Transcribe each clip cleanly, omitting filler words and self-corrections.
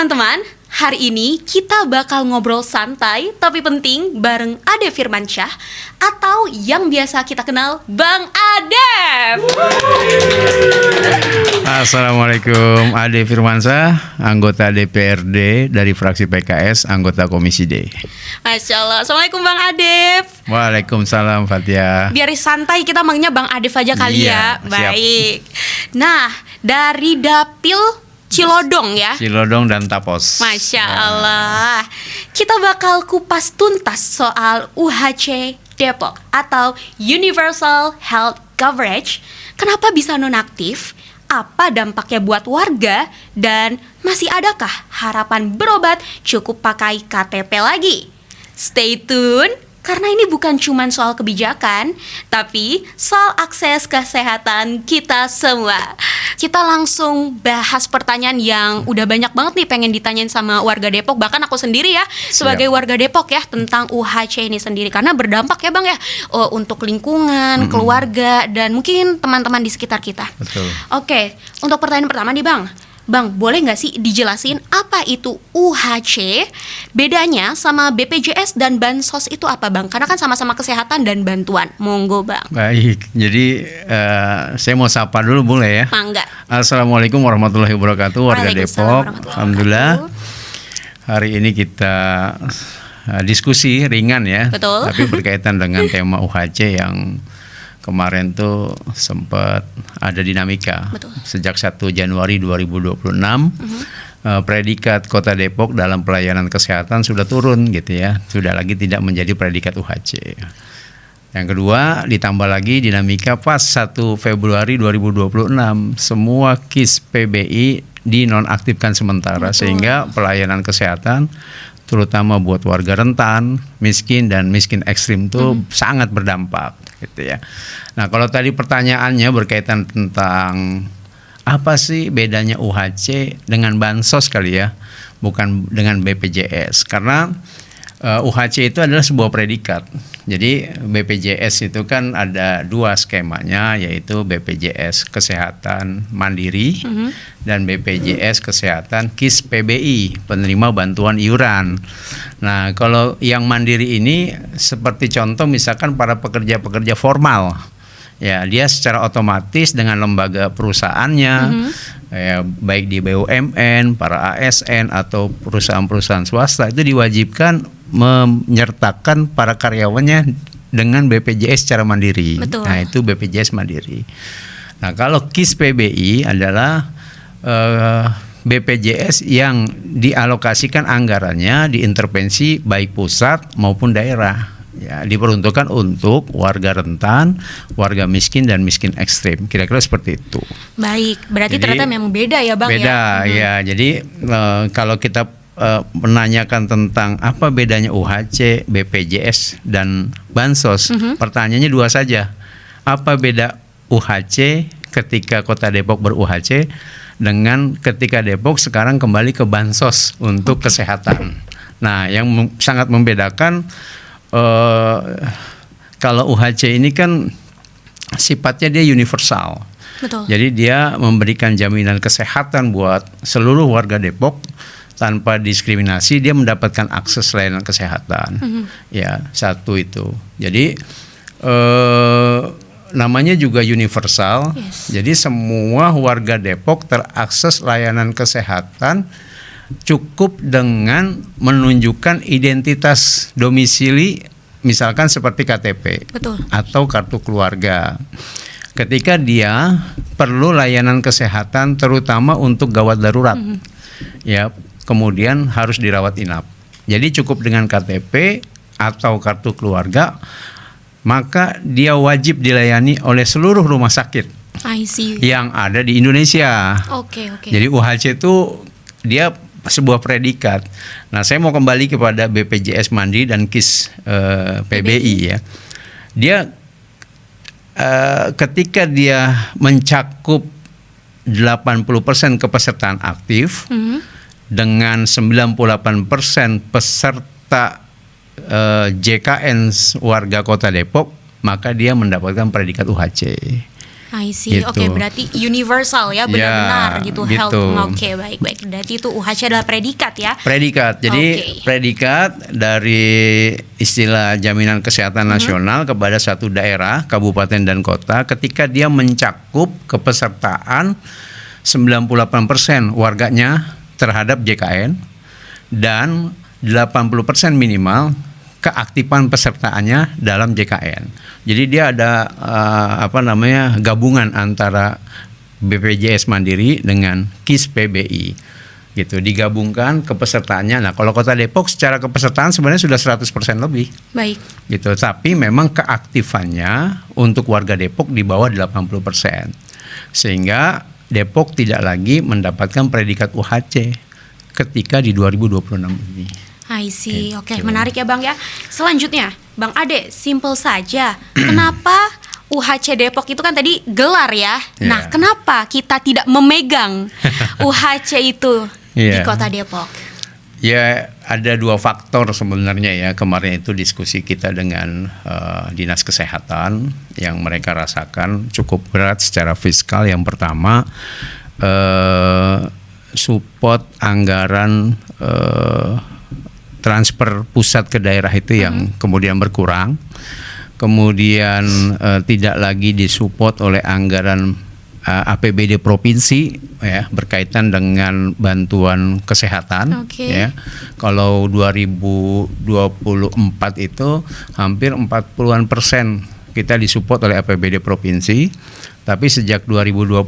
teman-teman, hari ini kita bakal ngobrol santai tapi penting bareng Ade Firmansyah atau yang biasa kita kenal Bang Adef. Assalamualaikum, Ade Firmansyah, anggota DPRD dari fraksi PKS, anggota Komisi D. Masya Allah. Assalamualaikum Bang Adef. Waalaikumsalam Fatia. Biar santai kita manggilnya Bang Adef aja kali ya. Siap. Baik. Nah, dari Dapil Cilodong ya. Cilodong dan Tapos. Masya Allah. Kita bakal kupas tuntas soal UHC Depok atau Universal Health Coverage. Kenapa bisa nonaktif? Apa dampaknya buat warga? Dan masih adakah harapan berobat cukup pakai KTP lagi? Stay tune, karena ini bukan cuma soal kebijakan, tapi soal akses kesehatan kita semua. Kita langsung bahas pertanyaan yang udah banyak banget nih pengen ditanyain sama warga Depok. Bahkan aku sendiri ya, sebagai warga Depok ya, tentang UHC ini sendiri. Karena berdampak ya Bang ya, untuk lingkungan, keluarga, dan mungkin teman-teman di sekitar kita. Betul. Oke, untuk pertanyaan pertama nih Bang. Bang, boleh nggak sih dijelasin apa itu UHC? Bedanya sama BPJS dan Bansos itu apa Bang? Karena kan sama-sama kesehatan dan bantuan. Monggo Bang. Baik, jadi saya mau sapa dulu boleh ya? Mangga. Assalamualaikum warahmatullahi wabarakatuh, warga Waalaikumsalam Depok. warahmatullahi Alhamdulillah, wabarakatuh. hari ini kita diskusi ringan ya. Betul. Tapi berkaitan dengan tema UHC yang kemarin tuh sempat ada dinamika. Betul. Sejak 1 Januari 2026 predikat Kota Depok dalam pelayanan kesehatan sudah turun gitu ya. Sudah lagi tidak menjadi predikat UHC. Yang kedua, ditambah lagi dinamika pas 1 Februari 2026 semua KIS PBI dinonaktifkan sementara. Betul. Sehingga pelayanan kesehatan terutama buat warga rentan, miskin dan miskin ekstrim itu sangat berdampak gitu ya. Nah, kalau tadi pertanyaannya berkaitan tentang apa sih bedanya UHC dengan Bansos kali ya, bukan dengan BPJS, karena UHC itu adalah sebuah predikat. Jadi BPJS itu kan ada dua skemanya, yaitu BPJS Kesehatan Mandiri dan BPJS Kesehatan KIS PBI, penerima bantuan iuran. Nah, kalau yang mandiri ini seperti contoh misalkan para pekerja-pekerja formal. Ya, dia secara otomatis dengan lembaga perusahaannya, ya, baik di BUMN, para ASN atau perusahaan-perusahaan swasta itu diwajibkan menyertakan para karyawannya dengan BPJS secara mandiri. Betul. Nah, itu BPJS mandiri. Nah, kalau KIS PBI adalah BPJS yang dialokasikan anggarannya diintervensi baik pusat maupun daerah. Ya, diperuntukkan untuk warga rentan, warga miskin dan miskin ekstrim. Kira-kira seperti itu. Baik, berarti Jadi, ternyata memang beda ya Bang beda, ya. Jadi kalau kita menanyakan tentang apa bedanya UHC, BPJS dan Bansos, pertanyaannya dua saja. Apa beda UHC ketika Kota Depok ber-UHC dengan ketika Depok sekarang kembali ke Bansos untuk kesehatan. Nah, yang sangat membedakan kalau UHC ini kan sifatnya dia universal. Betul. Jadi dia memberikan jaminan kesehatan buat seluruh warga Depok tanpa diskriminasi, dia mendapatkan akses layanan kesehatan. Ya, satu itu. Jadi namanya juga universal. Yes. Jadi semua warga Depok terakses layanan kesehatan cukup dengan menunjukkan identitas domisili, misalkan seperti KTP. Betul. Atau kartu keluarga. Ketika dia perlu layanan kesehatan terutama untuk gawat darurat, ya, kemudian harus dirawat inap. Jadi cukup dengan KTP atau kartu keluarga, maka dia wajib dilayani oleh seluruh rumah sakit I see. yang ada di Indonesia. Oke. Jadi UHC itu dia sebuah predikat. Nah, saya mau kembali kepada BPJS Mandiri dan KIS PBI ya. Dia ketika dia mencakup 80% kepesertaan aktif dengan 98% peserta JKN warga Kota Depok, maka dia mendapatkan predikat UHC. I see. Gitu. Oke, berarti universal ya, benar-benar Ya, gitu, gitu. health. Oke, baik. Berarti itu UHC adalah predikat ya. Predikat. Jadi Oke. predikat dari istilah jaminan kesehatan nasional kepada satu daerah, kabupaten dan kota ketika dia mencakup kepesertaan 98% warganya terhadap JKN dan 80% minimal keaktifan pesertaannya dalam JKN. Jadi dia ada gabungan antara BPJS Mandiri dengan KIS PBI. Gitu, digabungkan kepesertaannya. Nah, kalau Kota Depok secara kepesertaan sebenarnya sudah 100% lebih. Baik. Gitu, tapi memang keaktifannya untuk warga Depok di bawah 80%. Sehingga Depok tidak lagi mendapatkan predikat UHC ketika di 2026 ini. I see. Gitu. Oke, menarik ya Bang ya. Selanjutnya, Bang Ade, simple saja. Kenapa UHC Depok itu kan tadi gelar ya? Nah, kenapa kita tidak memegang UHC itu di Kota Depok? Ya, ada dua faktor sebenarnya ya. Kemarin itu diskusi kita dengan Dinas Kesehatan yang mereka rasakan cukup berat secara fiskal. Yang pertama, support anggaran transfer pusat ke daerah itu yang kemudian berkurang, kemudian tidak lagi disupport oleh anggaran APBD provinsi ya berkaitan dengan bantuan kesehatan. Ya. Kalau 2024 itu hampir 40% kita disupport oleh APBD provinsi. Tapi sejak 2025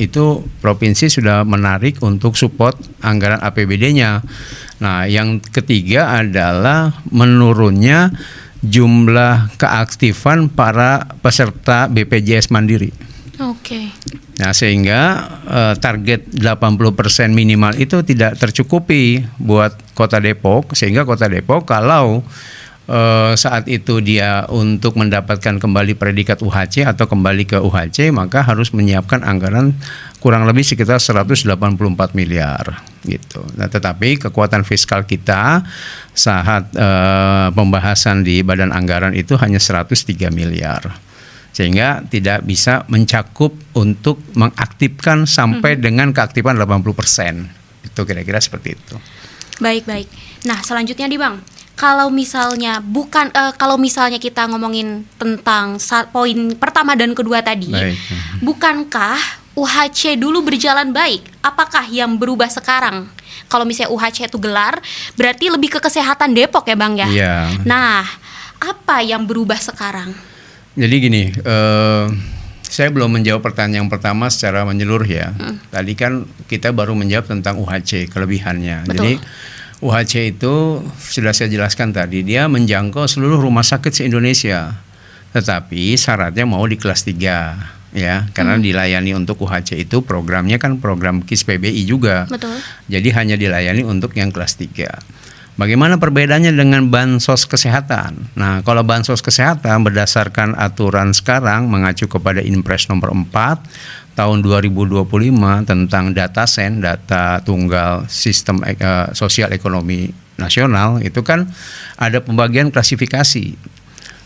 itu provinsi sudah menarik untuk support anggaran APBD-nya. Nah, yang ketiga adalah menurunnya jumlah keaktifan para peserta BPJS Mandiri. Oke. Nah, sehingga target 80% minimal itu tidak tercukupi buat Kota Depok, sehingga Kota Depok kalau saat itu dia untuk mendapatkan kembali predikat UHC atau kembali ke UHC, maka harus menyiapkan anggaran kurang lebih sekitar 184 miliar gitu. Nah, tetapi kekuatan fiskal kita saat pembahasan di Badan Anggaran itu hanya 103 miliar. Sehingga tidak bisa mencakup untuk mengaktifkan sampai dengan keaktifan 80%. Itu kira-kira seperti itu. Baik. Nah, selanjutnya nih Bang. Kalau misalnya kita ngomongin tentang poin pertama dan kedua tadi, bukankah UHC dulu berjalan baik? Apakah yang berubah sekarang? Kalau misalnya UHC itu gelar, berarti lebih ke kesehatan Depok ya Bang ya? Iya. Nah, apa yang berubah sekarang? Jadi gini, saya belum menjawab pertanyaan yang pertama secara menyeluruh ya. Tadi kan kita baru menjawab tentang UHC, kelebihannya. Betul. Jadi UHC itu sudah saya jelaskan tadi, dia menjangkau seluruh rumah sakit se-Indonesia. Tetapi syaratnya mau di kelas 3 ya, karena dilayani untuk UHC itu programnya kan program KIS PBI juga. Betul. Jadi hanya dilayani untuk yang kelas 3. Bagaimana perbedaannya dengan bansos kesehatan? Nah, kalau bansos kesehatan berdasarkan aturan sekarang mengacu kepada Inpres nomor 4 tahun 2025 tentang data tunggal sistem sosial ekonomi nasional, itu kan ada pembagian klasifikasi.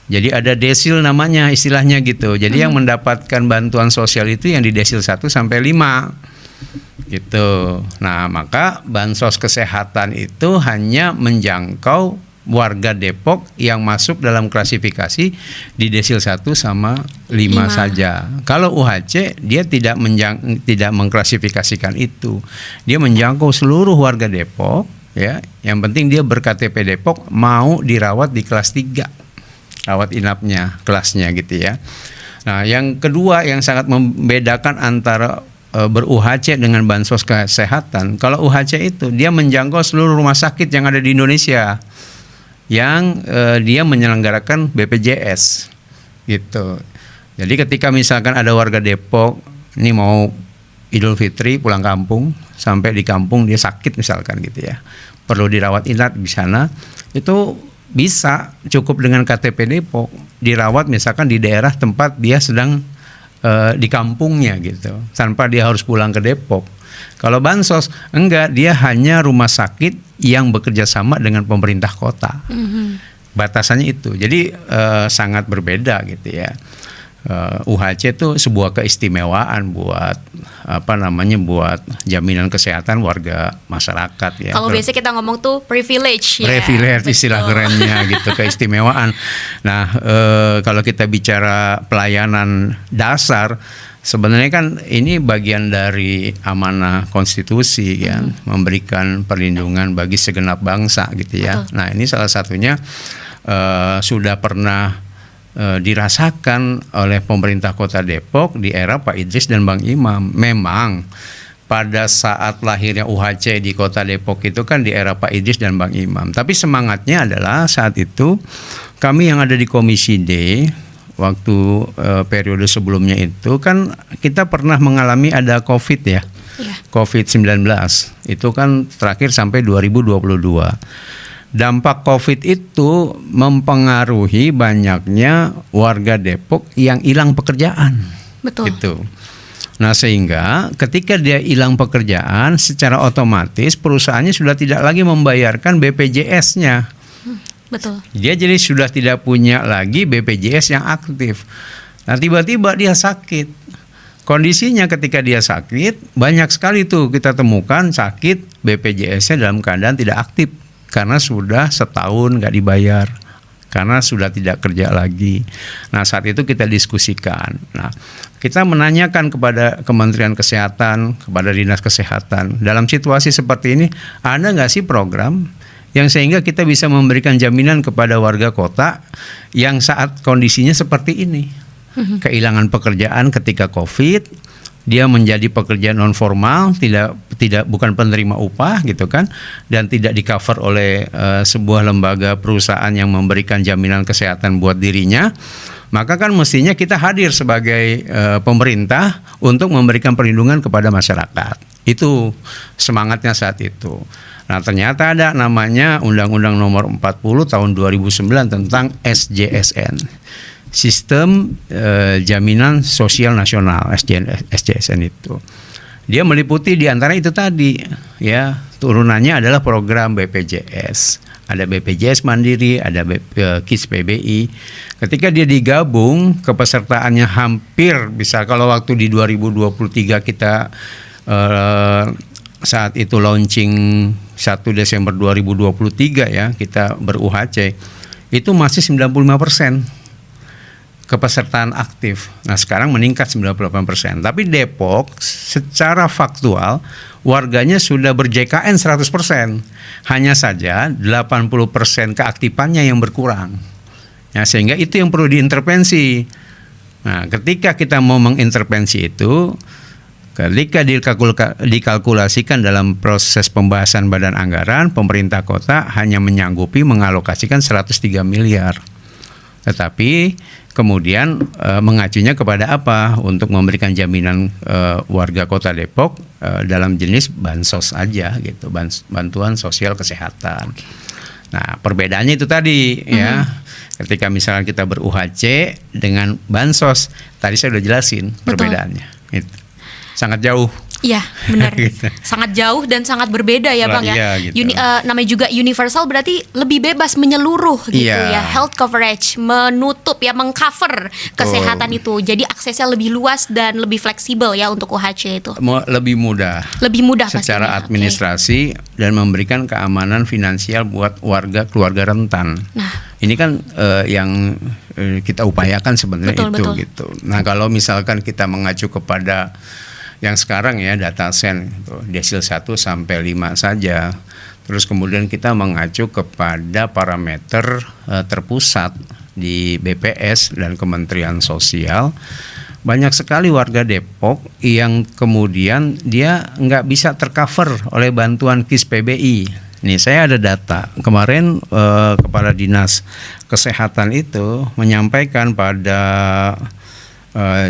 Jadi ada desil namanya istilahnya gitu. Jadi yang mendapatkan bantuan sosial itu yang di desil 1 sampai 5. Gitu. Nah, maka bansos kesehatan itu hanya menjangkau warga Depok yang masuk dalam klasifikasi di desil 1 sama 5 saja. Kalau UHC dia tidak mengklasifikasikan itu. Dia menjangkau seluruh warga Depok ya. Yang penting dia ber-KTP Depok mau dirawat di kelas 3. Rawat inapnya, kelasnya gitu ya. Nah, yang kedua yang sangat membedakan antara ber-UHC dengan bansos kesehatan, kalau UHC itu dia menjangkau seluruh rumah sakit yang ada di Indonesia yang dia menyelenggarakan BPJS gitu. Jadi ketika misalkan ada warga Depok ini mau Idul Fitri pulang kampung, sampai di kampung dia sakit misalkan gitu ya, perlu dirawat inap di sana, itu bisa cukup dengan KTP Depok dirawat misalkan di daerah tempat dia sedang di kampungnya gitu, tanpa dia harus pulang ke Depok. Kalau bansos enggak, dia hanya rumah sakit yang bekerja sama dengan pemerintah kota. Batasannya itu. Jadi sangat berbeda gitu ya. UHC itu sebuah keistimewaan buat buat jaminan kesehatan warga masyarakat ya. Kalau biasa kita ngomong tuh privilege ya. Privilege istilah kerennya gitu, keistimewaan. Nah, kalau kita bicara pelayanan dasar, sebenarnya kan ini bagian dari amanah konstitusi kan, memberikan perlindungan bagi segenap bangsa gitu ya. Betul. Nah, ini salah satunya sudah pernah dirasakan oleh pemerintah Kota Depok di era Pak Idris dan Bang Imam. Memang pada saat lahirnya UHC di Kota Depok itu kan di era Pak Idris dan Bang Imam. Tapi semangatnya adalah saat itu kami yang ada di Komisi D waktu periode sebelumnya itu kan kita pernah mengalami ada COVID ya. Iya. COVID-19 itu kan terakhir sampai 2022. Dampak COVID itu mempengaruhi banyaknya warga Depok yang hilang pekerjaan. Betul. Gitu. Nah, sehingga ketika dia hilang pekerjaan, secara otomatis perusahaannya sudah tidak lagi membayarkan BPJS-nya. Betul. Dia jadi sudah tidak punya lagi BPJS yang aktif. Nah, tiba-tiba dia sakit. Kondisinya ketika dia sakit, banyak sekali tuh kita temukan sakit BPJS-nya dalam keadaan tidak aktif. Karena sudah setahun nggak dibayar, karena sudah tidak kerja lagi. Nah, saat itu kita diskusikan. Nah, kita menanyakan kepada Kementerian Kesehatan, kepada Dinas Kesehatan, dalam situasi seperti ini ada nggak sih program yang sehingga kita bisa memberikan jaminan kepada warga kota yang saat kondisinya seperti ini, kehilangan pekerjaan ketika COVID. Dia menjadi pekerja non formal, bukan penerima upah gitu kan, dan tidak di cover oleh sebuah lembaga perusahaan yang memberikan jaminan kesehatan buat dirinya. Maka kan mestinya kita hadir sebagai pemerintah untuk memberikan perlindungan kepada masyarakat. Itu semangatnya saat itu. Nah, ternyata ada namanya Undang-Undang Nomor 40 Tahun 2009 tentang SJSN. Sistem Jaminan Sosial Nasional SJSN itu. Dia meliputi di antara itu tadi ya, turunannya adalah program BPJS. Ada BPJS Mandiri, ada KIS PBI. Ketika dia digabung, kepesertaannya hampir bisa, kalau waktu di 2023 kita saat itu launching 1 Desember 2023 ya, kita ber-UHC, itu masih 95% kepesertaan aktif. Nah, sekarang meningkat 98%. Tapi Depok secara faktual warganya sudah ber-JKN 100%. Hanya saja 80% keaktifannya yang berkurang. Ya, sehingga itu yang perlu diintervensi. Nah, ketika kita mau mengintervensi itu, ketika dikalkulasikan dalam proses pembahasan badan anggaran, pemerintah kota hanya menyanggupi mengalokasikan 103 miliar. Tetapi kemudian mengacunya kepada apa? Untuk memberikan jaminan warga Kota Depok dalam jenis bansos aja gitu, bantuan sosial kesehatan. Nah, perbedaannya itu tadi ya. Ketika misalnya kita ber-UHC dengan bansos, tadi saya udah jelasin perbedaannya. Gitu. Sangat jauh. Iya, benar. Gitu. Sangat jauh dan sangat berbeda ya, Bang ya. Iya, gitu. Namanya juga universal, berarti lebih bebas menyeluruh gitu Iya. ya. Health coverage, menutup ya, mengcover kesehatan itu. Jadi aksesnya lebih luas dan lebih fleksibel ya untuk UHC itu. Lebih mudah. Lebih mudah Secara pastinya. administrasi dan memberikan keamanan finansial buat keluarga rentan. Nah, ini kan yang kita upayakan sebenarnya Betul. gitu. Nah, kalau misalkan kita mengacu kepada yang sekarang ya, data sen gitu, desil 1 sampai 5 saja. Terus kemudian kita mengacu kepada parameter terpusat di BPS dan Kementerian Sosial. Banyak sekali warga Depok yang kemudian dia nggak bisa tercover oleh bantuan KIS PBI. Nih, saya ada data kemarin, Kepala Dinas Kesehatan itu menyampaikan pada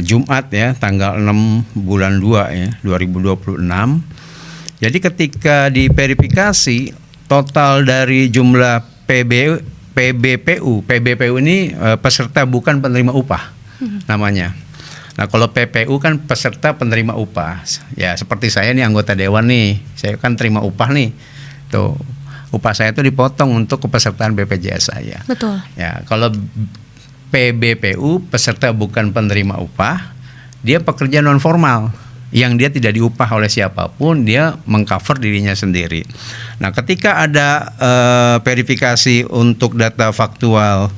Jumat ya, tanggal 6 bulan 2 ya, 2026. Jadi ketika diverifikasi total dari jumlah PBPU ini peserta bukan penerima upah namanya. Nah, kalau PPU kan peserta penerima upah. Ya, seperti saya nih anggota dewan nih, saya kan terima upah nih. Tuh, upah saya itu dipotong untuk kepesertaan BPJS saya. betul. Ya, kalau PBPU, peserta bukan penerima upah, dia pekerja non formal yang dia tidak diupah oleh siapapun, dia mengcover dirinya sendiri. Nah, ketika ada verifikasi untuk data faktual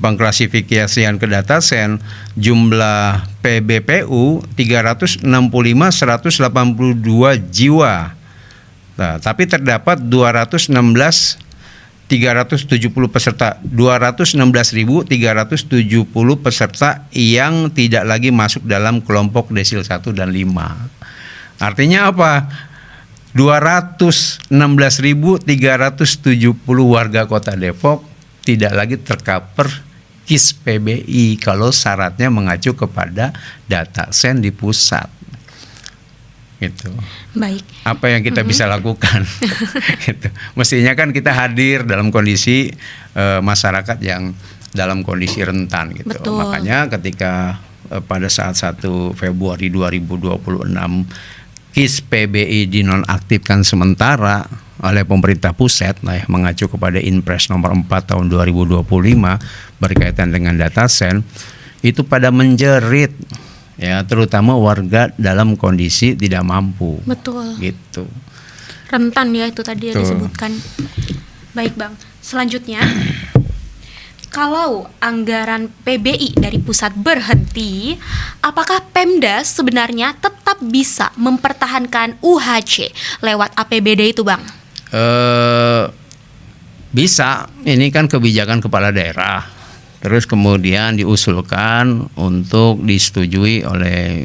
pengklasifikasian ke datasen, jumlah PBPU 365.182 jiwa. Nah, tapi terdapat 216.370 peserta, 216.370 peserta yang tidak lagi masuk dalam kelompok desil 1 dan 5. Artinya apa? 216.370 warga Kota Depok tidak lagi tercover KIS PBI kalau syaratnya mengacu kepada datasen di pusat. Gitu. Baik. Apa yang kita bisa lakukan? Gitu. Mestinya kan kita hadir dalam kondisi masyarakat yang dalam kondisi rentan gitu. Betul. Makanya ketika pada saat 1 Februari 2026 KIS PBI dinonaktifkan sementara oleh pemerintah pusat, mengacu kepada Inpres nomor 4 tahun 2025 berkaitan dengan datasen, itu pada menjerit, ya, terutama warga dalam kondisi tidak mampu. Betul. Gitu. Rentan ya itu tadi yang Betul. disebutkan. Baik Bang, selanjutnya kalau anggaran PBI dari pusat berhenti, apakah Pemda sebenarnya tetap bisa mempertahankan UHC lewat APBD itu Bang? Bisa, ini kan kebijakan kepala daerah. Terus kemudian diusulkan untuk disetujui oleh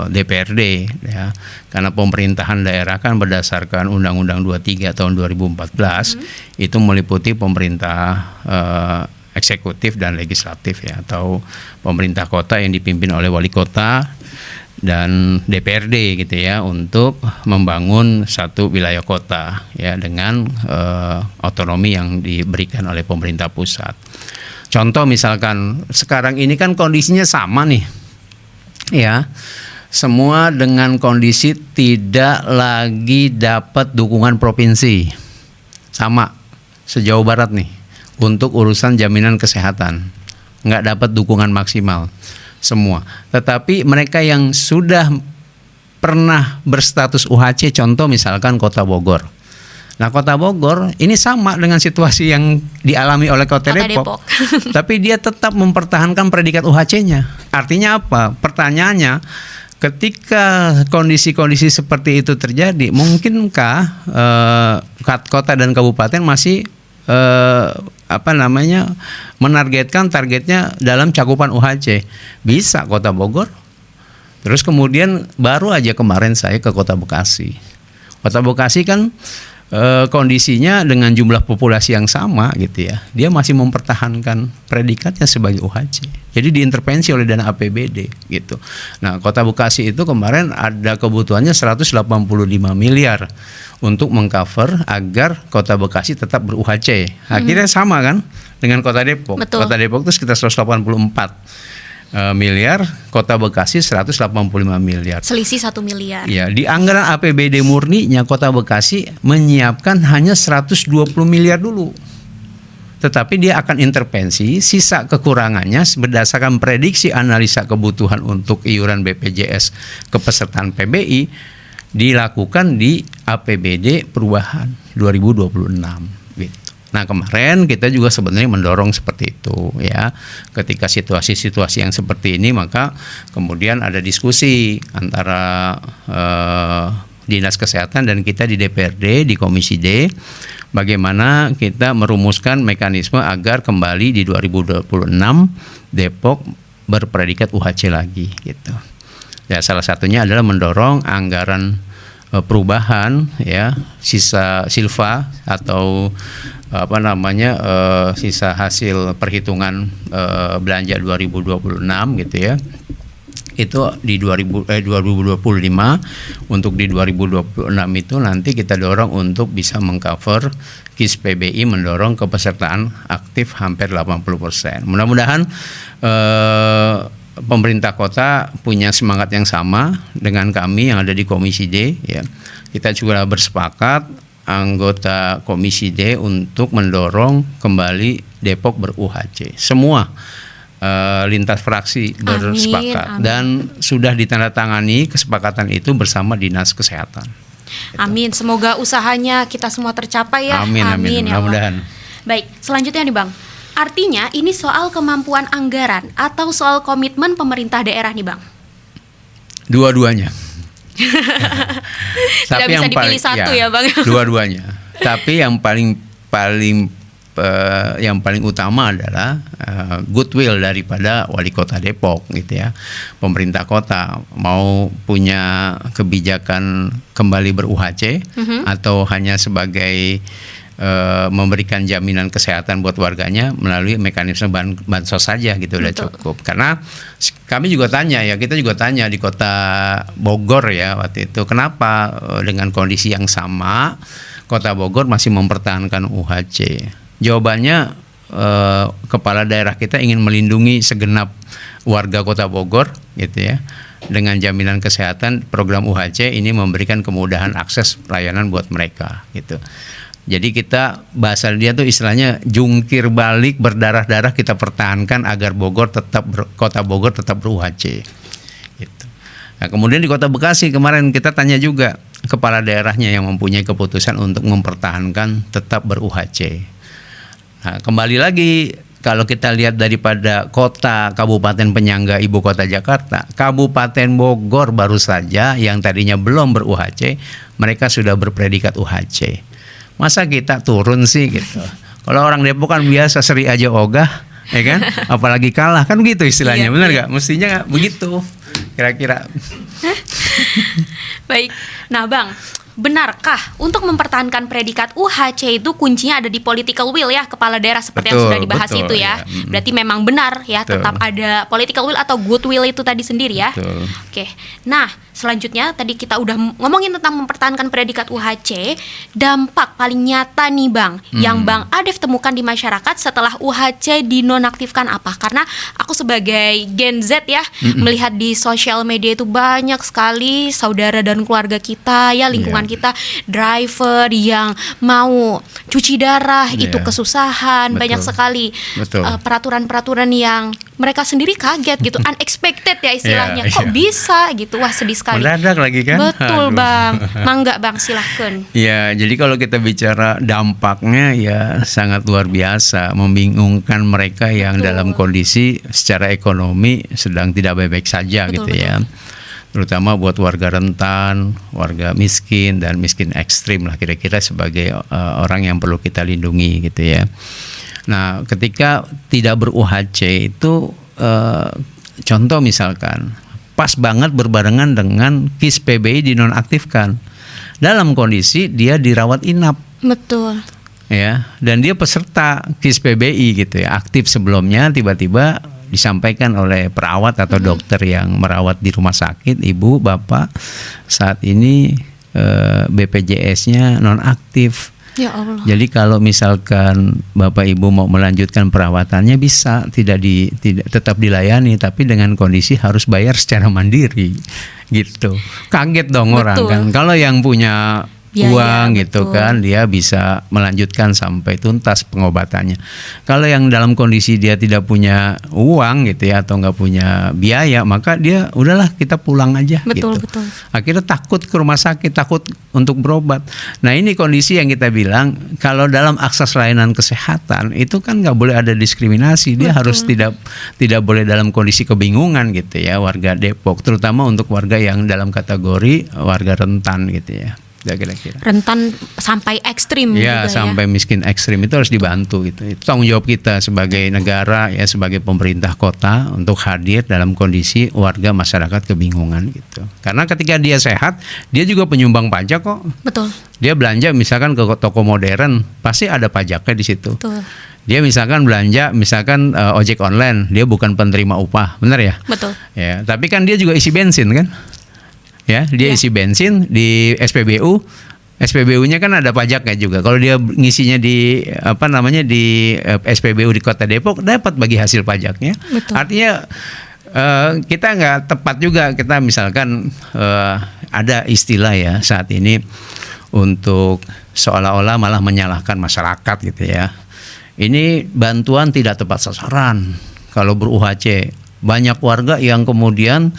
DPRD, ya. Karena pemerintahan daerah kan berdasarkan Undang-Undang 23 tahun 2014 itu meliputi pemerintah eksekutif dan legislatif, ya, atau pemerintah kota yang dipimpin oleh wali kota dan DPRD gitu ya, untuk membangun satu wilayah kota, ya, dengan otonomi yang diberikan oleh pemerintah pusat. Contoh misalkan sekarang ini kan kondisinya sama nih, ya, semua dengan kondisi tidak lagi dapat dukungan provinsi, sama sejauh barat nih untuk urusan jaminan kesehatan, nggak dapat dukungan maksimal semua. Tetapi mereka yang sudah pernah berstatus UHC, contoh misalkan Kota Bogor. Nah, Kota Bogor ini sama dengan situasi yang dialami oleh Kota Depok. Tapi dia tetap mempertahankan predikat UHC-nya. Artinya apa? Pertanyaannya, ketika kondisi-kondisi seperti itu terjadi, mungkinkah kota dan kabupaten masih menargetkan targetnya dalam cakupan UHC? Bisa Kota Bogor. Terus kemudian baru aja kemarin saya ke Kota Bekasi. Kota Bekasi kan kondisinya dengan jumlah populasi yang sama gitu ya, dia masih mempertahankan predikatnya sebagai UHC. Jadi diintervensi oleh dana APBD gitu. Nah, Kota Bekasi itu kemarin ada kebutuhannya 185 miliar untuk mengcover agar Kota Bekasi tetap ber-UHC. Akhirnya sama kan dengan Kota Depok. Betul. Kota Depok itu sekitar 184 miliar, Kota Bekasi 185 miliar. Selisih 1 miliar. Ya, di anggaran APBD murninya Kota Bekasi menyiapkan hanya 120 miliar dulu. Tetapi dia akan intervensi sisa kekurangannya berdasarkan prediksi analisa kebutuhan untuk iuran BPJS kepesertaan PBI dilakukan di APBD perubahan 2026 gitu. Nah, kemarin kita juga sebenarnya mendorong seperti itu, ya. Ketika situasi-situasi yang seperti ini, maka kemudian ada diskusi antara Dinas Kesehatan dan kita di DPRD, di Komisi D, bagaimana kita merumuskan mekanisme agar kembali di 2026 Depok berpredikat UHC lagi gitu. Ya, salah satunya adalah mendorong anggaran perubahan, ya, sisa silva atau sisa hasil perhitungan belanja 2026 gitu ya. Itu di 2025, untuk di 2026 itu nanti kita dorong untuk bisa mengcover KIS PBI, mendorong kepesertaan aktif hampir 80%. Mudah-mudahan pemerintah kota punya semangat yang sama dengan kami yang ada di Komisi D, ya. Kita juga bersepakat anggota Komisi D untuk mendorong kembali Depok ber-UHC. Semua lintas fraksi bersepakat amin. dan sudah ditandatangani kesepakatan itu bersama Dinas Kesehatan. Amin. Semoga usahanya kita semua tercapai ya. Amin, amin. Ya Allah. Mudah-mudahan. Baik, selanjutnya nih Bang. Artinya ini soal kemampuan anggaran atau soal komitmen pemerintah daerah nih Bang? Dua-duanya. Tidak bisa dipilih satu ya Bang? Dua-duanya. Tapi yang paling utama adalah goodwill daripada wali kota Depok gitu ya. Pemerintah kota mau punya kebijakan kembali ber-UHC atau hanya sebagai memberikan jaminan kesehatan buat warganya melalui mekanisme bansos saja gitu udah cukup. Karena kami juga tanya ya, kita juga tanya di kota Bogor ya waktu itu, kenapa dengan kondisi yang sama kota Bogor masih mempertahankan UHC? Jawabannya kepala daerah kita ingin melindungi segenap warga kota Bogor gitu ya. Dengan jaminan kesehatan, program UHC ini memberikan kemudahan akses pelayanan buat mereka gitu. Jadi kita bahasa dia tuh istilahnya jungkir balik berdarah-darah kita pertahankan agar kota Bogor tetap ber-UHC gitu. Nah, kemudian di kota Bekasi kemarin kita tanya juga kepala daerahnya yang mempunyai keputusan untuk mempertahankan tetap ber-UHC. Nah, kembali lagi kalau kita lihat daripada kota kabupaten penyangga ibu kota Jakarta, Kabupaten Bogor baru saja yang tadinya belum ber-UHC, mereka sudah berpredikat UHC. Masa kita turun sih gitu. Kalau orang Depok kan biasa seri aja ogah, ya kan? Apalagi kalah kan begitu istilahnya, benar nggak? Mestinya nggak begitu, kira-kira. Baik, nah Bang, benarkah untuk mempertahankan predikat UHC itu kuncinya ada di political will ya, kepala daerah seperti yang sudah dibahas itu ya. Berarti memang benar ya, tetap ada political will atau goodwill itu tadi sendiri ya. Oke, nah selanjutnya tadi kita udah ngomongin tentang mempertahankan predikat UHC. Dampak paling nyata nih Bang yang Bang Adef temukan di masyarakat setelah UHC dinonaktifkan apa? Karena aku sebagai Gen Z ya, melihat di sosial media itu banyak sekali saudara dan keluarga kita ya, lingkungan kita, driver yang mau cuci darah itu kesusahan. Banyak sekali peraturan-peraturan yang mereka sendiri kaget gitu, unexpected ya istilahnya. Kok bisa gitu, wah sedih sekali. Mendadak lagi kan? Betul Bang. Mangga Bang, silahkan. Ya, jadi kalau kita bicara dampaknya ya sangat luar biasa, membingungkan mereka yang dalam kondisi secara ekonomi sedang tidak baik-baik saja gitu ya. Terutama buat warga rentan, warga miskin dan miskin ekstrim lah kira-kira sebagai orang yang perlu kita lindungi gitu ya. Nah, ketika tidak ber-UHC itu contoh misalkan pas banget berbarengan dengan KIS PBI dinonaktifkan dalam kondisi dia dirawat inap. Betul. Ya, dan dia peserta KIS PBI gitu ya, aktif sebelumnya, tiba-tiba disampaikan oleh perawat atau dokter yang merawat di rumah sakit, ibu, bapak, saat ini BPJS-nya nonaktif. Ya Allah. Jadi kalau misalkan bapak ibu mau melanjutkan perawatannya bisa, tidak tetap dilayani, tapi dengan kondisi harus bayar secara mandiri, gitu. Kaget dong orang kan. Kalau yang punya uang gitu kan, dia bisa melanjutkan sampai tuntas pengobatannya. Kalau yang dalam kondisi dia tidak punya uang gitu ya, atau nggak punya biaya, maka dia udahlah kita pulang aja. Betul, gitu. betul. Akhirnya takut ke rumah sakit, takut untuk berobat. Nah ini kondisi yang kita bilang kalau dalam akses layanan kesehatan itu kan nggak boleh ada diskriminasi. Dia harus tidak boleh dalam kondisi kebingungan gitu ya, warga Depok, terutama untuk warga yang dalam kategori warga rentan gitu ya. Kira-kira. Rentan sampai ekstrim ya, juga sampai miskin ekstrim itu harus dibantu gitu. Itu tanggung jawab kita sebagai negara ya, sebagai pemerintah kota untuk hadir dalam kondisi warga masyarakat kebingungan gitu. Karena ketika dia sehat, dia juga penyumbang pajak kok. Betul. Dia belanja misalkan ke toko modern, pasti ada pajaknya di situ. Betul. Dia misalkan belanja ojek online, dia bukan penerima upah, benar ya? Betul. Ya, tapi kan dia juga isi bensin kan? Ya, dia isi bensin di SPBU. SPBU-nya kan ada pajaknya juga. Kalau dia ngisinya di di SPBU di Kota Depok, dapat bagi hasil pajaknya. Betul. Artinya kita nggak tepat juga kita misalkan ada istilah ya saat ini untuk seolah-olah malah menyalahkan masyarakat gitu ya. Ini bantuan tidak tepat sasaran. kalau ber-UHC. Banyak warga yang kemudian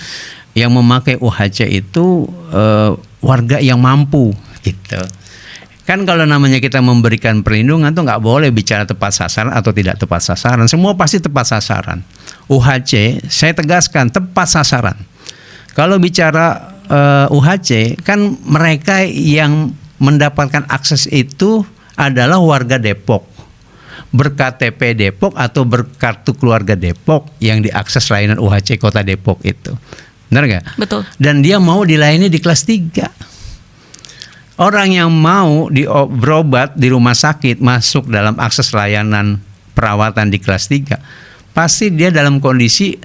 yang memakai UHC itu warga yang mampu gitu. Kan kalau namanya kita memberikan perlindungan tuh nggak boleh bicara tepat sasaran atau tidak tepat sasaran. Semua pasti tepat sasaran. UHC saya tegaskan tepat sasaran. Kalau bicara UHC kan mereka yang mendapatkan akses itu adalah warga Depok, ber-KTP Depok atau berkartu keluarga Depok yang diakses layanan UHC Kota Depok itu. Benar nggak? Betul. Dan dia mau dilayani di kelas 3. Orang yang mau berobat di rumah sakit masuk dalam akses layanan perawatan di kelas 3, pasti dia dalam kondisi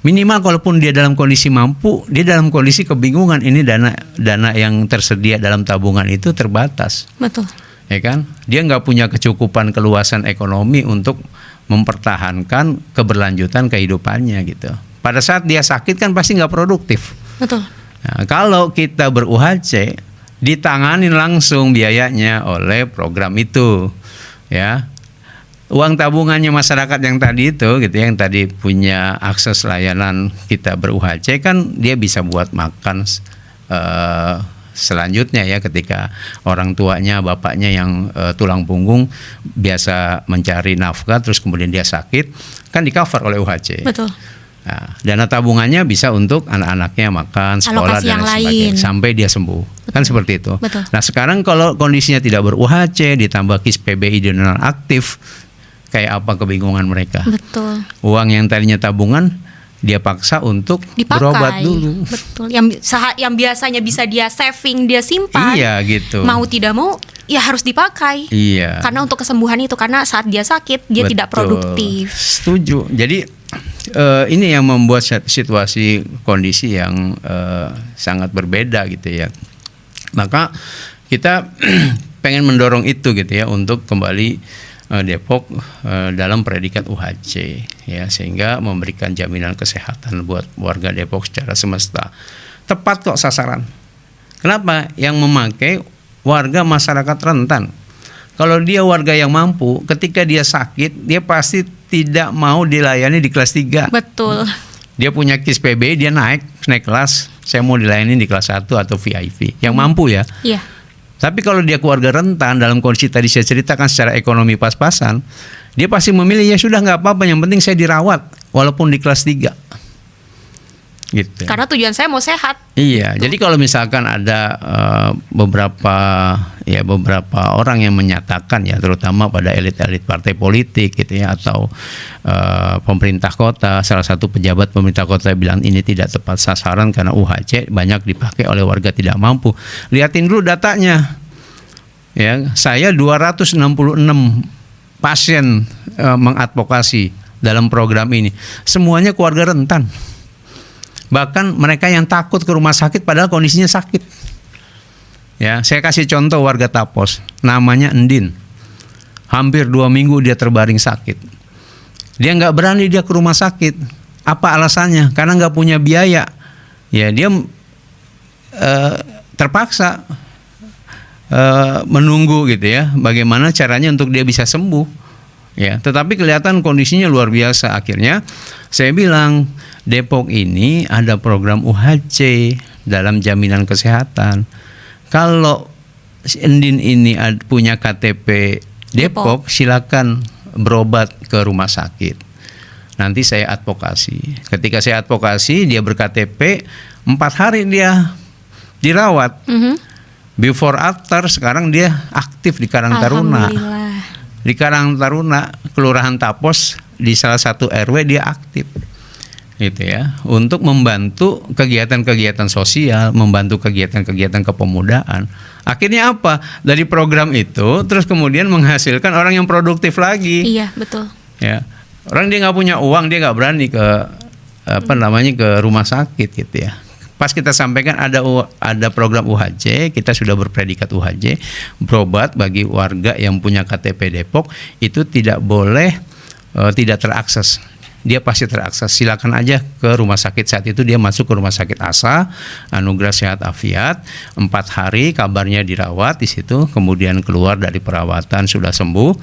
minimal, kalaupun dia dalam kondisi mampu, dia dalam kondisi kebingungan. Ini dana yang tersedia dalam tabungan itu terbatas. Betul. Ya kan? Dia nggak punya kecukupan keluasan ekonomi untuk mempertahankan keberlanjutan kehidupannya gitu. Pada saat dia sakit kan pasti nggak produktif. Betul. Nah, kalau kita ber-UHC, ditanganin langsung biayanya oleh program itu, ya. Uang tabungannya masyarakat yang tadi itu, gitu, yang tadi punya akses layanan kita ber-UHC kan dia bisa buat makan selanjutnya ya, ketika orang tuanya, bapaknya yang tulang punggung biasa mencari nafkah, terus kemudian dia sakit, kan di-cover oleh UHC. Betul. Nah, dana tabungannya bisa untuk anak-anaknya makan, sekolah Alokasi dan yang sebagainya lain. sampai dia sembuh. Betul. Kan seperti itu. Betul. Nah, sekarang kalau kondisinya tidak ber-UHC ditambah KIS PBI di non-aktif, kayak apa kebingungan mereka? Betul. Uang yang tadinya tabungan dia paksa untuk Dipakai. berobat dulu. Betul. Yang biasanya bisa dia saving, dia simpan. Iya gitu. Mau tidak mau ya harus dipakai. Iya. Karena untuk kesembuhan itu, karena saat dia sakit dia tidak Betul. produktif. Setuju. Jadi ini yang membuat situasi kondisi yang sangat berbeda gitu ya. Maka kita pengen mendorong itu gitu ya, untuk kembali Depok dalam predikat UHC ya, sehingga memberikan jaminan kesehatan buat warga Depok secara semesta. Tepat kok sasaran. Kenapa? Yang memakai warga masyarakat rentan. Kalau dia warga yang mampu, ketika dia sakit, dia pasti tidak mau dilayani di kelas 3. Betul. Dia punya KIS PBI, dia naik kelas, saya mau dilayani di kelas 1 atau VIP. Yang mampu ya. Iya. Tapi kalau dia keluarga rentan, dalam kondisi tadi saya ceritakan secara ekonomi pas-pasan, dia pasti memilih, ya sudah nggak apa-apa, yang penting saya dirawat walaupun di kelas 3. Gitu. Karena tujuan saya mau sehat. Iya, jadi kalau misalkan ada beberapa orang yang menyatakan ya, terutama pada elit-elit partai politik gitu ya, atau pemerintah kota, salah satu pejabat pemerintah kota bilang ini tidak tepat sasaran karena UHC banyak dipakai oleh warga tidak mampu. Lihatin dulu datanya. Ya, saya 266 pasien mengadvokasi dalam program ini. Semuanya keluarga rentan. Bahkan mereka yang takut ke rumah sakit padahal kondisinya sakit. Ya, saya kasih contoh warga Tapos, namanya Endin. Hampir 2 minggu dia terbaring sakit. Dia nggak berani dia ke rumah sakit. Apa alasannya? Karena nggak punya biaya. Ya, dia terpaksa menunggu gitu ya. Bagaimana caranya untuk dia bisa sembuh? Ya, tetapi kelihatan kondisinya luar biasa. Akhirnya saya bilang, Depok ini ada program UHC dalam jaminan kesehatan. Kalau si Endin ini punya KTP Depok, silakan berobat ke rumah sakit. Nanti saya advokasi. Ketika saya advokasi, dia ber-KTP, 4 hari dia dirawat. Before after, sekarang dia aktif di Karang Taruna. Alhamdulillah. Di Karang Taruna, Kelurahan Tapos, di salah satu RW dia aktif. Gitu ya, untuk membantu kegiatan-kegiatan sosial, membantu kegiatan-kegiatan kepemudaan. Akhirnya apa? Dari program itu terus kemudian menghasilkan orang yang produktif lagi. Iya, betul. Ya, orang dia nggak punya uang, dia nggak berani ke ke rumah sakit gitu ya. Pas kita sampaikan ada program UHC, kita sudah berpredikat UHC, berobat bagi warga yang punya KTP Depok itu tidak boleh tidak terakses. Dia pasti terakses. Silakan aja ke rumah sakit. Saat itu dia masuk ke rumah sakit ASA, Anugerah Sehat Afiat, 4 hari kabarnya dirawat di situ, kemudian keluar dari perawatan sudah sembuh,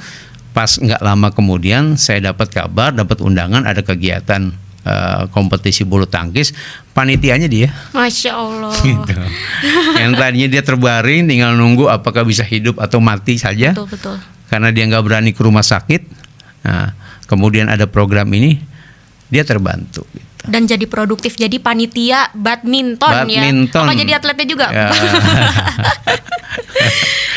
pas nggak lama kemudian saya dapat kabar, dapat undangan ada kegiatan kompetisi bulu tangkis, panitianya dia. Masya Allah. Gitu. Yang tadinya dia terbaring, tinggal nunggu apakah bisa hidup atau mati saja. Betul. Karena dia nggak berani ke rumah sakit. Nah, kemudian ada program ini, dia terbantu. Gitu. Dan jadi produktif, jadi panitia badminton ya. Apa jadi atletnya juga? Ya.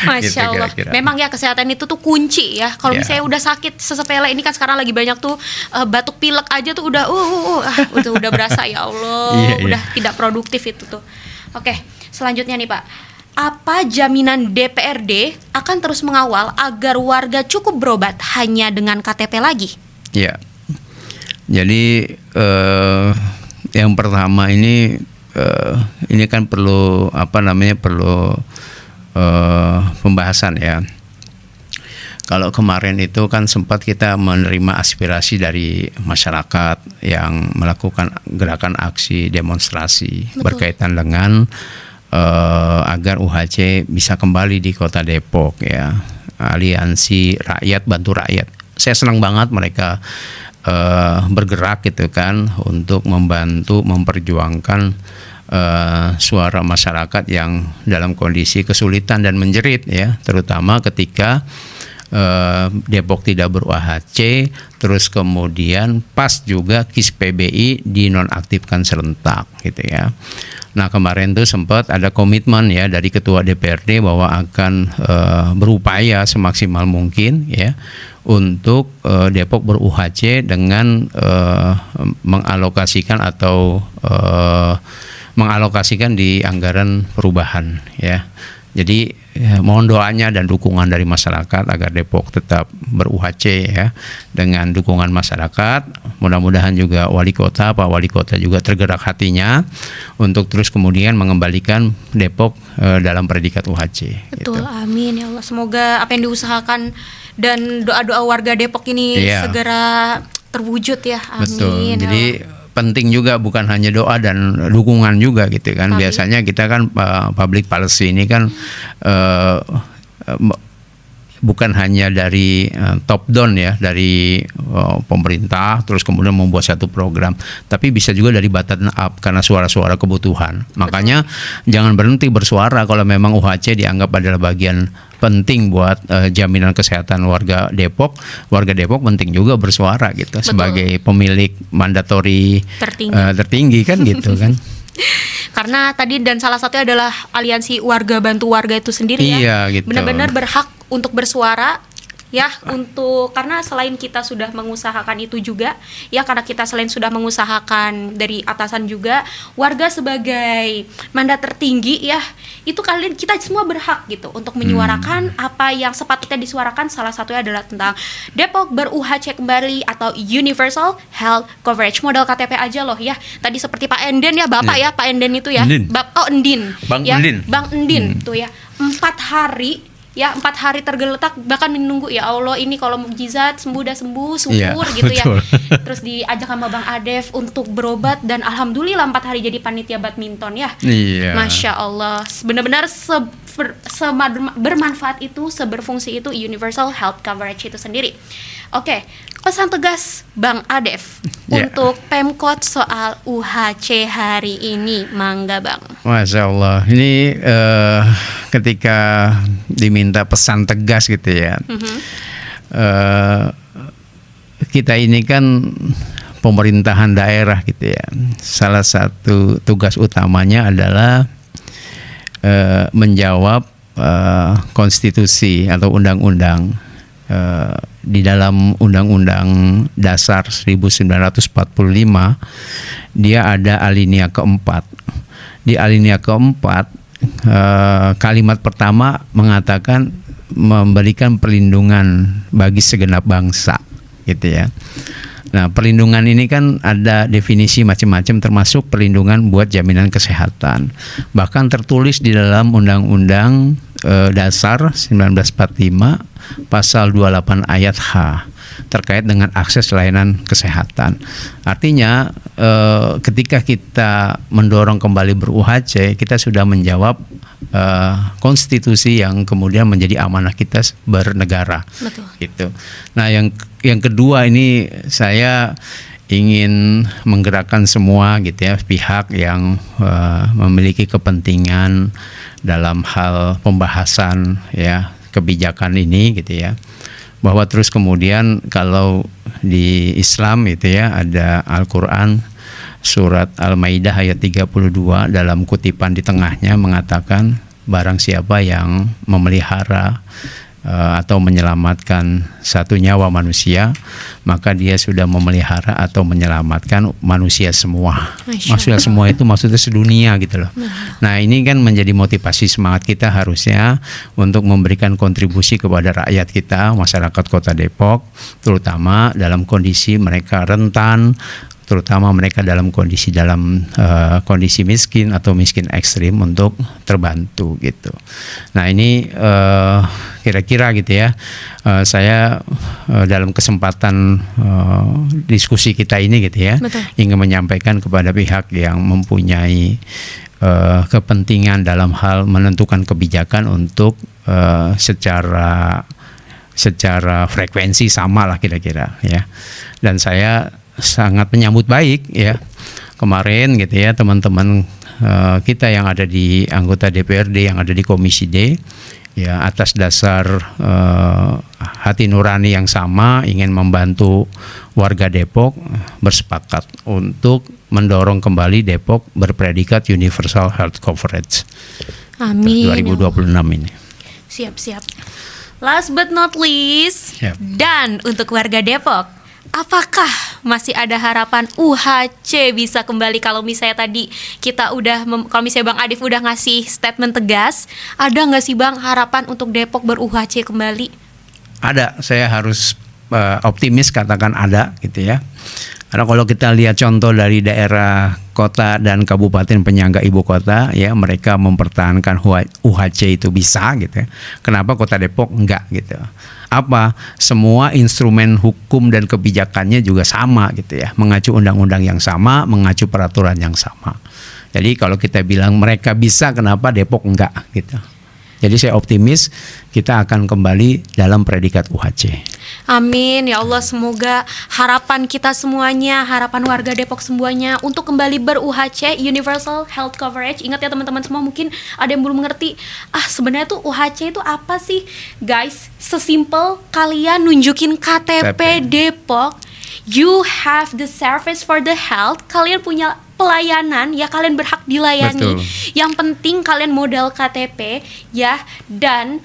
Masya Gitu Allah. kira-kira. Memang ya kesehatan itu tuh kunci ya. Kalau Ya. misalnya udah sakit sesepele ini kan sekarang lagi banyak tuh batuk pilek aja tuh udah udah berasa ya Allah. Iya, iya. Udah tidak produktif itu tuh. Oke, selanjutnya nih Pak. Apa jaminan DPRD akan terus mengawal agar warga cukup berobat hanya dengan KTP lagi? Ya. Jadi yang pertama ini kan perlu perlu pembahasan ya. Kalau kemarin itu kan sempat kita menerima aspirasi dari masyarakat yang melakukan gerakan aksi demonstrasi. Betul. Berkaitan dengan agar UHC bisa kembali di Kota Depok ya. Aliansi Rakyat Bantu Rakyat. Saya senang banget mereka bergerak gitu kan untuk membantu memperjuangkan suara masyarakat yang dalam kondisi kesulitan dan menjerit ya, terutama ketika Depok tidak ber-UHC, terus kemudian pas juga KIS PBI dinonaktifkan serentak gitu ya. Nah kemarin tuh sempat ada komitmen ya dari Ketua DPRD bahwa akan berupaya semaksimal mungkin ya untuk Depok ber-UHC dengan mengalokasikan di anggaran perubahan ya. Jadi mohon doanya dan dukungan dari masyarakat agar Depok tetap ber-UHC ya. Dengan dukungan masyarakat, mudah-mudahan juga Pak Wali Kota juga tergerak hatinya untuk terus kemudian mengembalikan Depok dalam predikat UHC. Betul, gitu. amin ya Allah. Semoga apa yang diusahakan dan doa-doa warga Depok ini Iya. segera terwujud ya. Amin. Betul. ya Jadi Allah. penting juga bukan hanya doa dan dukungan juga gitu kan. Tapi- Biasanya kita kan public policy ini kan bukan hanya dari top down ya, dari pemerintah terus kemudian membuat satu program, tapi bisa juga dari bottom up karena suara-suara kebutuhan. Makanya jangan berhenti bersuara kalau memang UHC dianggap adalah bagian penting buat jaminan kesehatan warga Depok. Warga Depok penting juga bersuara gitu. Betul. Sebagai pemilik mandatori Tertinggi. kan gitu kan. Karena tadi dan salah satunya adalah aliansi warga bantu warga itu sendiri ya. Iya, gitu. Benar-benar berhak untuk bersuara ya, karena selain kita sudah mengusahakan itu juga ya, karena kita selain sudah mengusahakan dari atasan juga, warga sebagai mandat tertinggi ya, itu kita semua berhak gitu untuk menyuarakan apa yang sepatutnya disuarakan. Salah satunya adalah tentang Depok ber-UHC kembali atau Universal Health Coverage. Modal KTP aja loh ya. Tadi seperti Pak Enden ya, Bapak ya, Pak Enden itu ya. Endin. Endin. Bang ya, Endin. Bang Endin tuh ya. 4 hari tergeletak, bahkan menunggu ya Allah ini kalau mukjizat udah sembuh syukur Iya, gitu betul. ya. Terus diajak sama Bang Adef untuk berobat dan alhamdulillah 4 hari jadi panitia badminton ya. Iya. Masya Allah, benar-benar bermanfaat itu, seberfungsi itu Universal Health Coverage itu sendiri. Oke, pesan tegas Bang Adef Ya. untuk Pemkot soal UHC hari ini, mangga Bang. Masya Allah, ini ketika diminta pesan tegas gitu ya, kita ini kan pemerintahan daerah gitu ya. Salah satu tugas utamanya adalah menjawab konstitusi atau undang-undang. Di dalam Undang-Undang Dasar 1945 dia ada alinea keempat. Di alinea keempat kalimat pertama mengatakan memberikan perlindungan bagi segenap bangsa gitu ya. Nah, perlindungan ini kan ada definisi macam-macam termasuk perlindungan buat jaminan kesehatan. Bahkan tertulis di dalam Undang-Undang Dasar 1945 pasal 28 ayat H terkait dengan akses layanan kesehatan. Artinya ketika kita mendorong kembali ber-UHC, kita sudah menjawab konstitusi yang kemudian menjadi amanah kita bernegara. Betul. Gitu. Nah, yang kedua ini saya ingin menggerakkan semua gitu ya pihak yang memiliki kepentingan dalam hal pembahasan ya kebijakan ini gitu ya, bahwa terus kemudian kalau di Islam itu ya ada Al-Qur'an surat Al-Maidah ayat 32 dalam kutipan di tengahnya mengatakan barang siapa yang memelihara atau menyelamatkan satu nyawa manusia, maka dia sudah memelihara atau menyelamatkan manusia semua. Maksudnya semua itu maksudnya sedunia gitu loh. Nah, ini kan menjadi motivasi semangat kita harusnya untuk memberikan kontribusi kepada rakyat kita, masyarakat Kota Depok, terutama dalam kondisi mereka rentan, terutama mereka dalam kondisi miskin atau miskin ekstrim untuk terbantu gitu. Nah, ini kira-kira gitu ya, saya dalam kesempatan diskusi kita ini gitu ya, Betul. ingin menyampaikan kepada pihak yang mempunyai kepentingan dalam hal menentukan kebijakan untuk secara frekuensi sama lah kira-kira ya. Dan saya sangat menyambut baik ya kemarin gitu ya teman-teman kita yang ada di anggota DPRD yang ada di Komisi D ya atas dasar hati nurani yang sama ingin membantu warga Depok bersepakat untuk mendorong kembali Depok berpredikat Universal Health Coverage. Amin. 2026 ini. Siap. Last but not least, Siap. dan untuk warga Depok, apakah masih ada harapan UHC bisa kembali? Kalau misalnya tadi kita kalau misalnya Bang Adif udah ngasih statement tegas, ada nggak sih Bang harapan untuk Depok ber-UHC kembali? Ada, saya harus optimis katakan ada gitu ya. Karena kalau kita lihat contoh dari daerah kota dan kabupaten penyangga ibu kota ya, mereka mempertahankan UHC itu bisa gitu ya. Kenapa Kota Depok enggak gitu? Apa? Semua instrumen hukum dan kebijakannya juga sama gitu ya, mengacu undang-undang yang sama, mengacu peraturan yang sama. Jadi kalau kita bilang mereka bisa, kenapa Depok enggak gitu? Jadi saya optimis kita akan kembali dalam predikat UHC. Amin ya Allah, semoga harapan kita semuanya, harapan warga Depok semuanya untuk kembali ber-UHC, Universal Health Coverage. Ingat ya teman-teman semua, mungkin ada yang belum mengerti, sebenarnya tuh UHC itu apa sih? Guys, sesimpel kalian nunjukin KTP Depok, you have the service for the health, kalian punya pelayanan ya, kalian berhak dilayani. Betul. Yang penting kalian modal KTP ya, dan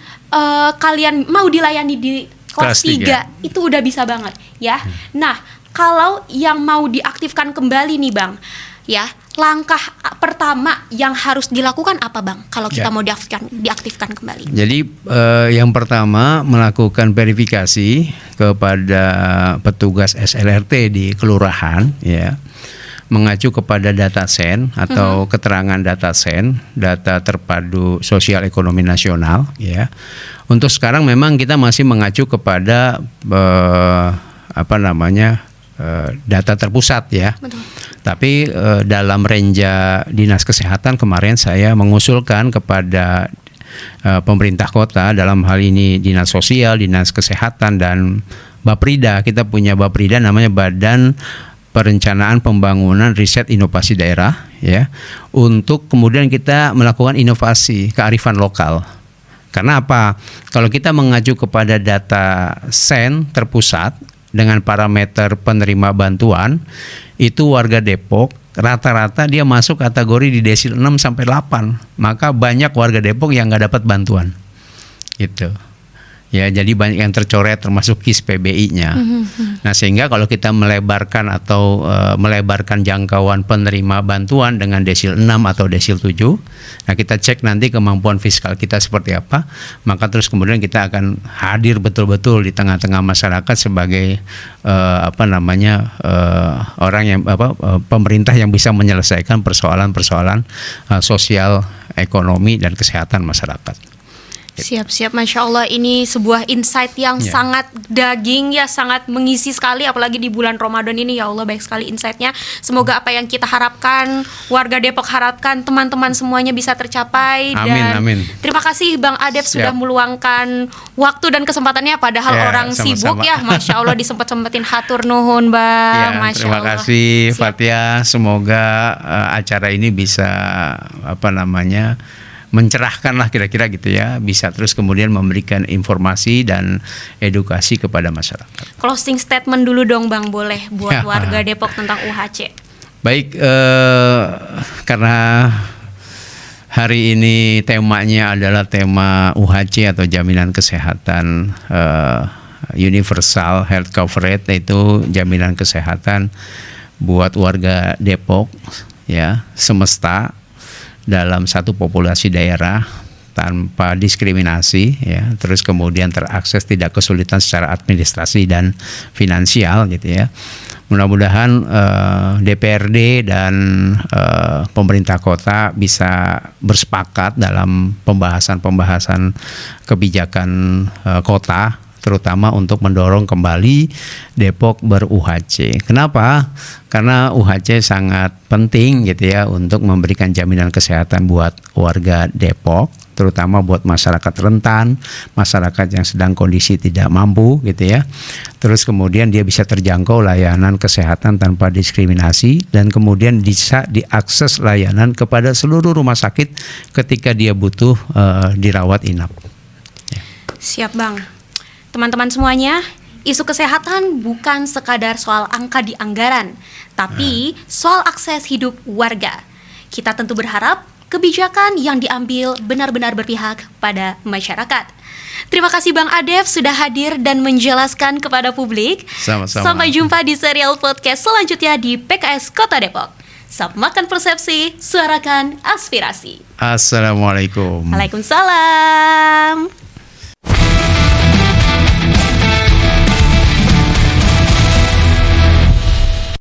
kalian mau dilayani di kelas 3 itu udah bisa banget ya. Nah, kalau yang mau diaktifkan kembali nih Bang, ya langkah pertama yang harus dilakukan apa Bang? Kalau kita mau diaktifkan kembali. Jadi yang pertama melakukan verifikasi kepada petugas SLRT di kelurahan ya, mengacu kepada data SEN atau keterangan data SEN, data terpadu sosial ekonomi nasional ya. Untuk sekarang memang kita masih mengacu kepada data terpusat ya. Betul. Tapi dalam renja Dinas Kesehatan kemarin saya mengusulkan kepada pemerintah kota, dalam hal ini Dinas Sosial, Dinas Kesehatan dan Baprida. Kita punya Baprida namanya Badan Perencanaan Pembangunan Riset Inovasi Daerah ya, untuk kemudian kita melakukan inovasi kearifan lokal. Karena apa? Kalau kita mengacu kepada data SEN terpusat dengan parameter penerima bantuan, itu warga Depok rata-rata dia masuk kategori di desil 6 sampai 8. Maka banyak warga Depok yang nggak dapat bantuan. Gitu. Ya, jadi banyak yang tercoret termasuk KIS PBI-nya. Nah, sehingga kalau kita melebarkan atau melebarkan jangkauan penerima bantuan dengan desil 6 atau desil 7, nah kita cek nanti kemampuan fiskal kita seperti apa, maka terus kemudian kita akan hadir betul-betul di tengah-tengah masyarakat sebagai orang yang pemerintah yang bisa menyelesaikan persoalan-persoalan sosial, ekonomi dan kesehatan masyarakat. Siap-siap, Masya Allah, ini sebuah insight yang Ya. sangat daging ya, sangat mengisi sekali, apalagi di bulan Ramadan ini. Ya Allah, baik sekali insightnya. Semoga apa yang kita harapkan, warga Depok harapkan, teman-teman semuanya bisa tercapai. Amin, Dan amin. terima kasih Bang Adef sudah Siap. meluangkan waktu dan kesempatannya, padahal Ya, orang sibuk sama-sama. ya. Masya Allah, disempet-sempetin hatur nuhun Bang. Ya, Masya terima Allah. kasih Siap. Fatia. Semoga acara ini bisa mencerahkan lah kira-kira gitu ya. Bisa terus kemudian memberikan informasi dan edukasi kepada masyarakat. Closing statement dulu dong Bang, boleh buat Ya. warga Depok tentang UHC. Baik, karena hari ini temanya adalah tema UHC atau jaminan kesehatan universal health coverage, yaitu jaminan kesehatan buat warga Depok ya, semesta dalam satu populasi daerah tanpa diskriminasi ya, terus kemudian terakses, tidak kesulitan secara administrasi dan finansial gitu ya. Mudah-mudahan DPRD dan pemerintah kota bisa bersepakat dalam pembahasan kebijakan kota, terutama untuk mendorong kembali Depok ber-UHC. Kenapa? Karena UHC sangat penting gitu ya untuk memberikan jaminan kesehatan buat warga Depok, terutama buat masyarakat rentan, masyarakat yang sedang kondisi tidak mampu gitu ya. Terus kemudian dia bisa terjangkau layanan kesehatan tanpa diskriminasi, dan kemudian bisa diakses layanan kepada seluruh rumah sakit ketika dia butuh dirawat inap. Siap Bang. Teman-teman semuanya, isu kesehatan bukan sekadar soal angka di anggaran, tapi soal akses hidup warga. Kita tentu berharap kebijakan yang diambil benar-benar berpihak pada masyarakat. Terima kasih Bang Adef sudah hadir dan menjelaskan kepada publik. Sama-sama. Sampai jumpa di serial podcast selanjutnya di PKS Kota Depok. Samakan persepsi, suarakan aspirasi. Assalamualaikum. Waalaikumsalam.